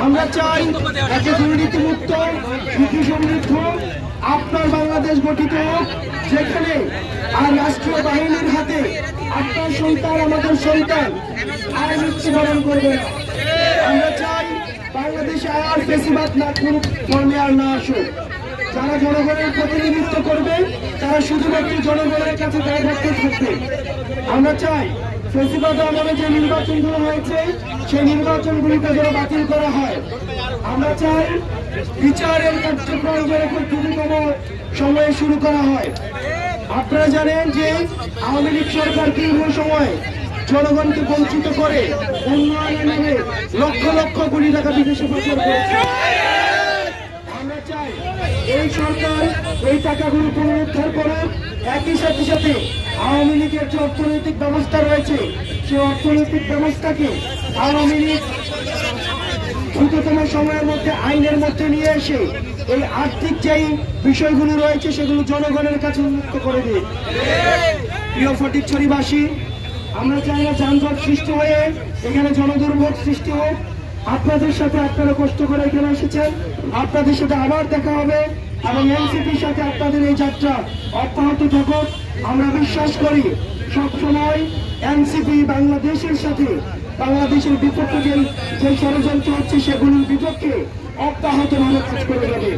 আমরা চাই একটা দুর্নীতিমুক্ত সুখী সমৃদ্ধ আপনার বাংলাদেশ গঠিত হোক, যেখানে আর রাষ্ট্রীয় বাহিনীর হাতে আপনার সন্তান আমাদের সন্তান আর মৃত্যুবরণ করবে না। আমরা চাই বাংলাদেশে আর ফেসিবাদ না করুক, ফর্মে আর না আসুক। যারা জনগণের প্রতিনিধিত্ব করবে তারা শুধুমাত্র জনগণের কাছে দায়বদ্ধ থাকবে। আমরা চাই ফেসিবাদ আমলে যে নির্বাচনগুলো হয়েছে সেই নির্বাচনগুলিকে যেন বাতিল করা হয়। আমরা চাই বিচারের কার্যক্রম যেন খুব দ্রুততম সময়ে শুরু করা হয়। আপনারা জানেন যে আওয়ামী লীগ সরকার দীর্ঘ সময় জনগণকে বঞ্চিত করে উন্নয়নের নামে লক্ষ লক্ষ কোটি টাকা বিদেশে পাচার করেছে। আমরা চাই এই সরকার এই টাকাগুলো পুনরুদ্ধার করে একই সাথে সাথে আওয়ামী লীগের যে অর্থনৈতিক ব্যবস্থা রয়েছে সেই অর্থনৈতিক ব্যবস্থাকে আওয়ামী লীগ দ্রুততম সময়ের মধ্যে আইনের মধ্যে নিয়ে এসে এই আর্থিক যেই বিষয়গুলো রয়েছে সেগুলো জনগণের কাছে উন্মুক্ত করে দিন। প্রিয় ফটিকছড়িবাসী, আমরা চাই না যানজট সৃষ্টি হয়ে এখানে জনদুর্ভোগ সৃষ্টি হোক। আপনাদের সাথে আপনারা কষ্ট করে এখানে এসেছেন, আপনাদের সাথে আবার দেখা হবে এবং এনসিপির সাথে আপনাদের এই যাত্রা অব্যাহত থাকুক। আমরা বিশ্বাস করি সবসময় এনসিপি বাংলাদেশের সাথে বাংলাদেশের বিপক্ষে যে ষড়যন্ত্র হচ্ছে সেগুলির বিপক্ষে অব্যাহতভাবে কাজ করে যাবে।